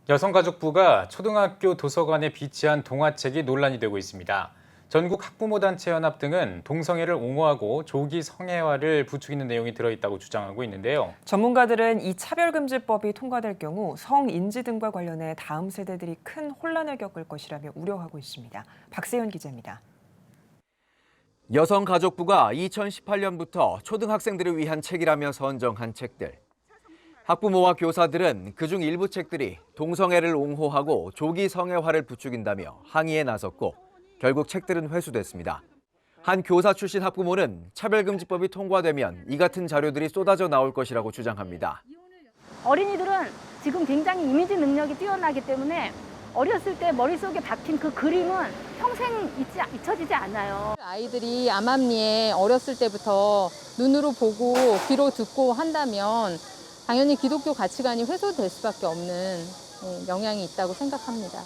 여성가족부가 초등학교 도서관에 비치한 동화책이 논란이 되고 있습니다. 전국 학부모단체연합 등은 동성애를 옹호하고 조기 성애화를 부추기는 내용이 들어있다고 주장하고 있는데요. 전문가들은 이 차별금지법이 통과될 경우 성인지 등과 관련해 다음 세대들이 큰 혼란을 겪을 것이라며 우려하고 있습니다. 박세현 기자입니다. 여성가족부가 2018년부터 초등학생들을 위한 책이라며 선정한 책들. 학부모와 교사들은 그중 일부 책들이 동성애를 옹호하고 조기 성애화를 부추긴다며 항의에 나섰고 결국 책들은 회수됐습니다. 한 교사 출신 학부모는 차별금지법이 통과되면 이 같은 자료들이 쏟아져 나올 것이라고 주장합니다. 어린이들은 지금 굉장히 이미지 능력이 뛰어나기 때문에 어렸을 때 머릿속에 박힌 그 그림은 평생 잊혀지지 않아요. 아이들이 암암리에 어렸을 때부터 눈으로 보고 귀로 듣고 한다면 당연히 기독교 가치관이 훼손될 수밖에 없는 영향이 있다고 생각합니다.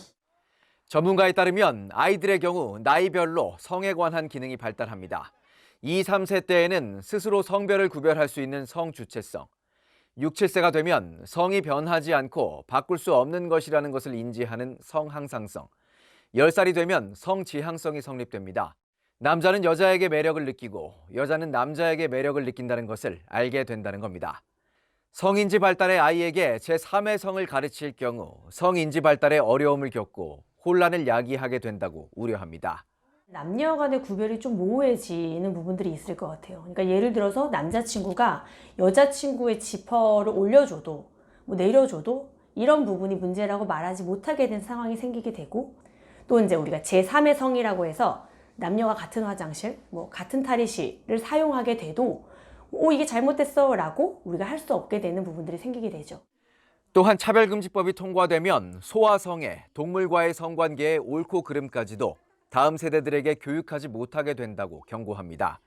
전문가에 따르면 아이들의 경우 나이별로 성에 관한 기능이 발달합니다. 2, 3세 때에는 스스로 성별을 구별할 수 있는 성주체성, 6, 7세가 되면 성이 변하지 않고 바꿀 수 없는 것이라는 것을 인지하는 성항상성, 10살이 되면 성지향성이 성립됩니다. 남자는 여자에게 매력을 느끼고 여자는 남자에게 매력을 느낀다는 것을 알게 된다는 겁니다. 성인지 발달의 아이에게 제3의 성을 가르칠 경우 성인지 발달에 어려움을 겪고 혼란을 야기하게 된다고 우려합니다. 남녀 간의 구별이 좀 모호해지는 부분들이 있을 것 같아요. 그러니까 예를 들어서 남자친구가 여자친구의 지퍼를 올려줘도 내려줘도 이런 부분이 문제라고 말하지 못하게 된 상황이 생기게 되고, 또 이제 우리가 제3의 성이라고 해서 남녀가 같은 화장실, 같은 탈의실을 사용하게 돼도 이게 잘못됐어 라고 우리가 할 수 없게 되는 부분들이 생기게 되죠. 또한 차별금지법이 통과되면 소아성애, 동물과의 성관계의 옳고 그름까지도 다음 세대들에게 교육하지 못하게 된다고 경고합니다.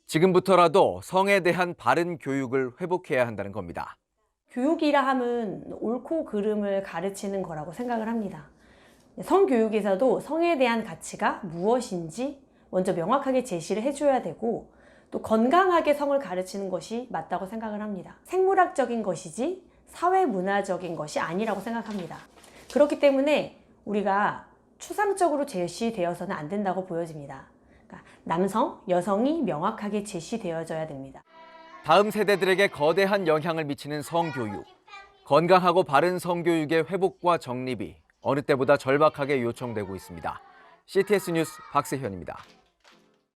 지금부터라도 성에 대한 바른 교육을 회복해야 한다는 겁니다. 교육이라 함은 옳고 그름을 가르치는 거라고 생각을 합니다. 성교육에서도 성에 대한 가치가 무엇인지 먼저 명확하게 제시를 해줘야 되고, 또 건강하게 성을 가르치는 것이 맞다고 생각을 합니다. 생물학적인 것이지 사회문화적인 것이 아니라고 생각합니다. 그렇기 때문에 우리가 추상적으로 제시되어서는 안 된다고 보여집니다. 그러니까 남성, 여성이 명확하게 제시되어져야 됩니다. 다음 세대들에게 거대한 영향을 미치는 성교육. 건강하고 바른 성교육의 회복과 정립이 어느 때보다 절박하게 요청되고 있습니다. CTS 뉴스 박세현입니다.